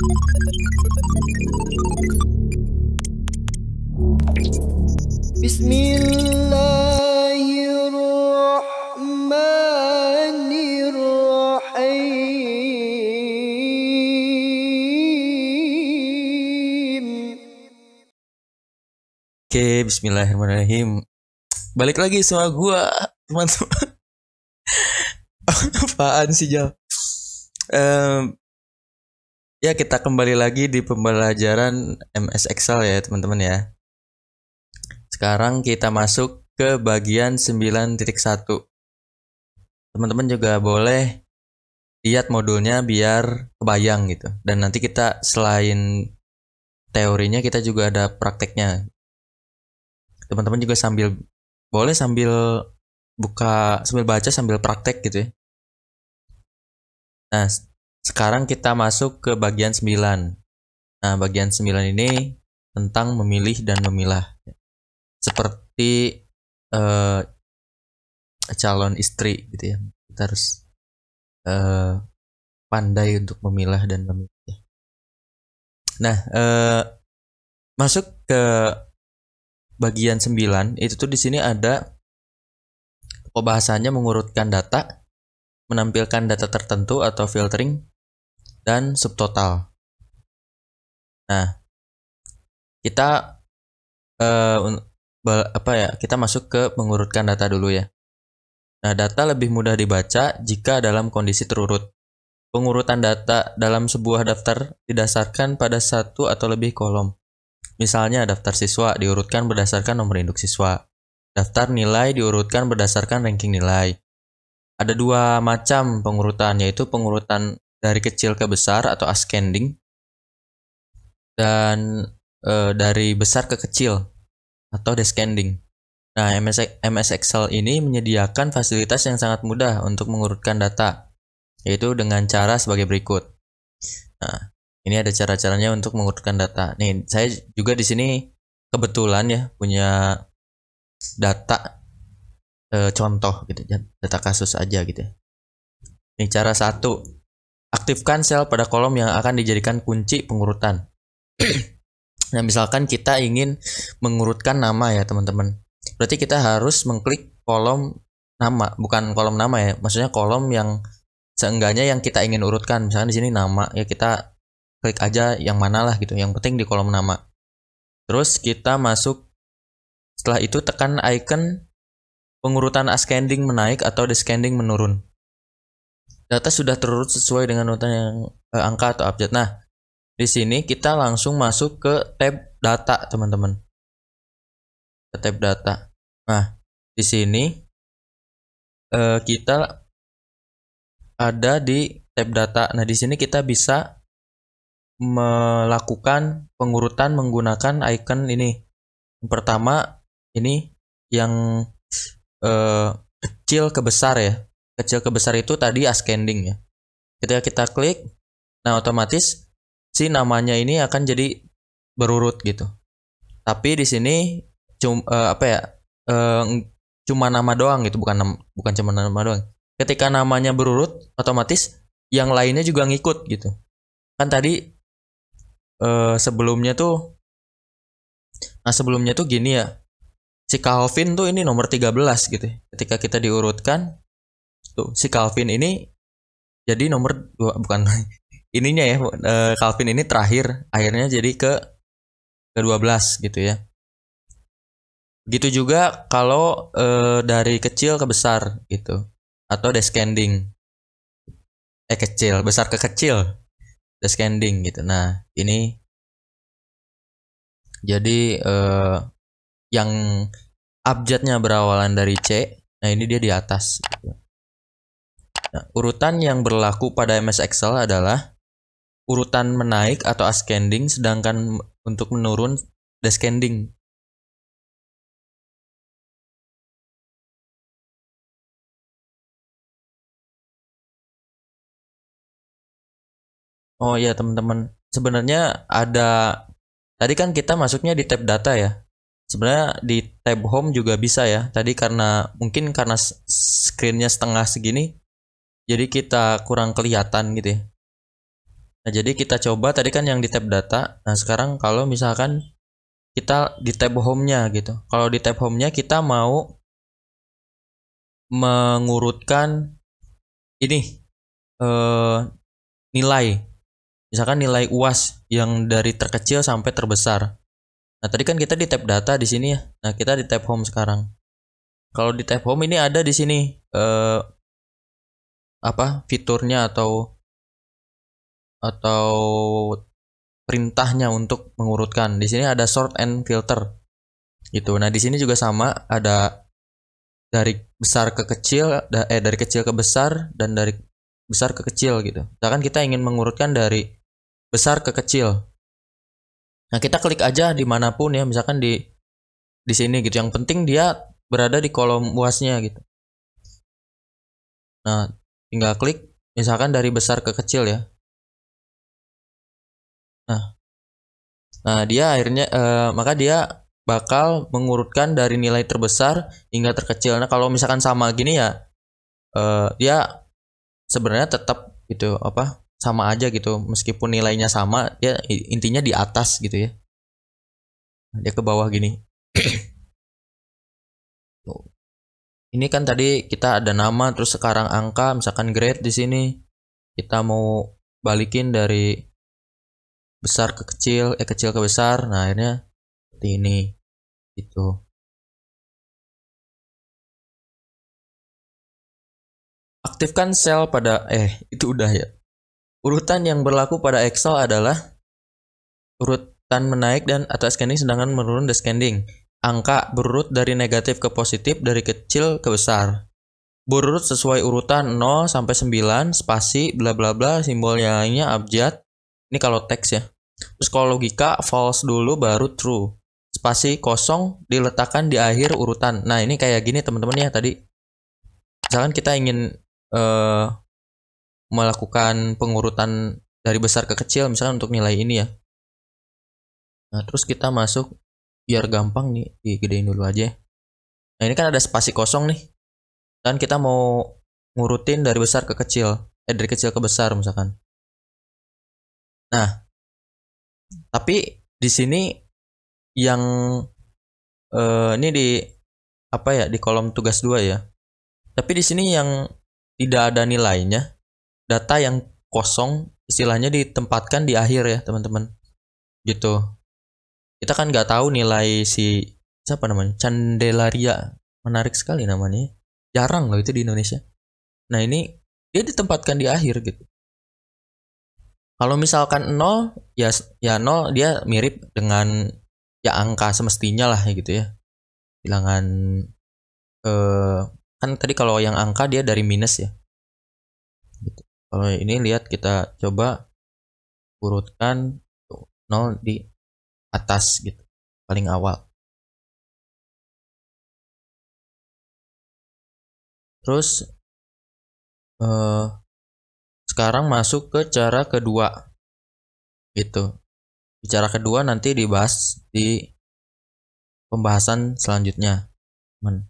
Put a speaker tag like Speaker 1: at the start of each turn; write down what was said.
Speaker 1: Bismillahirrahmanirrahim. Oke, bismillahirrahmanirrahim. Balik lagi sama gua, teman-teman. Apaan sih, Jal? Ya, kita kembali lagi di pembelajaran MS Excel ya, teman-teman ya. Sekarang kita masuk ke bagian 9.1. Teman-teman juga boleh lihat modulnya biar kebayang gitu. Dan nanti kita selain teorinya, kita juga ada prakteknya. Teman-teman juga boleh sambil baca sambil praktek gitu ya. Nah, sekarang kita masuk ke bagian 9. Nah, bagian 9 ini tentang memilih dan memilah. Seperti calon istri gitu ya. Kita harus pandai untuk memilah dan memilih. Nah, masuk ke bagian 9 itu tuh di sini ada pembahasannya mengurutkan data, menampilkan data tertentu atau filtering, dan subtotal. Nah, kita kita masuk ke mengurutkan data dulu ya. Nah, data lebih mudah dibaca jika dalam kondisi terurut. Pengurutan data dalam sebuah daftar didasarkan pada satu atau lebih kolom. Misalnya daftar siswa diurutkan berdasarkan nomor induk siswa. Daftar nilai diurutkan berdasarkan ranking nilai. Ada dua macam pengurutan, yaitu pengurutan dari kecil ke besar atau ascending, dan dari besar ke kecil atau descending. Nah, MS Excel ini menyediakan fasilitas yang sangat mudah untuk mengurutkan data, yaitu dengan cara sebagai berikut. Nah, ini ada cara-caranya untuk mengurutkan data. Nih, saya juga di sini kebetulan ya punya data contoh gitu, data kasus aja gitu. Nih, cara 1. Aktifkan sel pada kolom yang akan dijadikan kunci pengurutan. Nah, misalkan kita ingin mengurutkan nama ya, teman-teman. Berarti kita harus mengklik kolom nama, bukan kolom nama ya. Maksudnya kolom yang seenggaknya yang kita ingin urutkan. Misalkan di sini nama, ya kita klik aja yang mana lah gitu, yang penting di kolom nama. Terus kita masuk, setelah itu tekan icon pengurutan ascending menaik atau descending menurun. Data sudah terurut sesuai dengan urutan yang angka atau abjad. Nah, di sini kita langsung masuk ke tab data, teman-teman. Ke tab data. Nah, di sini kita ada di tab data. Nah, di sini kita bisa melakukan pengurutan menggunakan icon ini. Yang pertama ini yang kecil ke besar ya. Kecil ke besar itu tadi ascending ya. Ketika kita klik, nah otomatis si namanya ini akan jadi berurut gitu. Tapi di sini cuma nama doang gitu, bukan cuma nama doang. Ketika namanya berurut, otomatis yang lainnya juga ngikut gitu. Kan tadi sebelumnya tuh gini ya, si Calvin tuh ini nomor 13 gitu. Ketika kita diurutkan tuh si Calvin ini jadi nomor 2, bukan ininya ya, Calvin ini terakhir, akhirnya jadi ke 12 gitu ya. Begitu juga kalau dari kecil ke besar gitu, atau descending, besar ke kecil, descending gitu. Nah, ini jadi yang abjadnya berawalan dari C. Nah, ini dia di atas gitu. Nah, urutan yang berlaku pada MS Excel adalah urutan menaik atau ascending, sedangkan untuk menurun descending. Oh iya, teman-teman, sebenarnya ada, tadi kan kita masuknya di tab data ya. Sebenarnya di tab home juga bisa ya. Tadi mungkin karena screennya setengah segini, jadi kita kurang kelihatan gitu ya. Nah, jadi kita coba tadi kan yang di tab data. Nah, sekarang kalau misalkan kita di tab home-nya gitu. Kalau di tab home-nya kita mau mengurutkan ini nilai. Misalkan nilai UAS yang dari terkecil sampai terbesar. Nah, tadi kan kita di tab data di sini ya. Nah, kita di tab home sekarang. Kalau di tab home ini ada di sini fiturnya atau perintahnya untuk mengurutkan. Di sini ada sort and filter. Gitu. Nah, di sini juga sama, ada dari besar ke kecil, dari kecil ke besar dan dari besar ke kecil gitu. Misalkan kita ingin mengurutkan dari besar ke kecil. Nah, kita klik aja dimanapun ya, misalkan di sini gitu. Yang penting dia berada di kolom UAS-nya gitu. Nah, tinggal klik misalkan dari besar ke kecil ya. Nah, dia akhirnya maka dia bakal mengurutkan dari nilai terbesar hingga terkecil. Nah, kalau misalkan sama gini ya, dia sebenarnya tetap gitu sama aja gitu, meskipun nilainya sama, dia intinya di atas gitu ya. Dia ke bawah gini. Ini kan tadi kita ada nama, terus sekarang angka, misalkan grade di sini. Kita mau balikin dari besar ke kecil, kecil ke besar. Nah, akhirnya seperti ini gitu. Aktifkan sel pada itu udah ya. Urutan yang berlaku pada Excel adalah urutan menaik dan atau ascending, sedangkan menurun descending. Angka berurut dari negatif ke positif, dari kecil ke besar. Berurut sesuai urutan 0 sampai 9, spasi, bla bla bla, simbolnya abjad. Ini kalau teks ya. Terus kalau logika, false dulu baru true. Spasi kosong diletakkan di akhir urutan. Nah, ini kayak gini teman-teman ya tadi. Misalkan kita ingin melakukan pengurutan dari besar ke kecil, misalkan untuk nilai ini ya. Nah, terus kita masuk, biar gampang nih, digedein dulu aja. Nah, ini kan ada spasi kosong nih. Dan kita mau ngurutin dari besar ke kecil. Dari kecil ke besar misalkan. Nah, tapi di sini yang ini di kolom tugas 2 ya. Tapi di sini yang tidak ada nilainya, data yang kosong istilahnya ditempatkan di akhir ya, teman-teman. Gitu. Kita kan nggak tahu nilai siapa namanya, Candelaria, menarik sekali namanya, jarang loh itu di Indonesia. Nah, ini dia ditempatkan di akhir gitu. Kalau misalkan 0 ya 0 dia mirip dengan ya angka semestinya lah gitu ya. Bilangan kan tadi kalau yang angka dia dari minus ya. Gitu. Kalau ini lihat, kita coba urutkan 0 di atas gitu, paling awal. Terus sekarang masuk ke cara kedua gitu. Di cara kedua nanti dibahas di pembahasan selanjutnya, teman.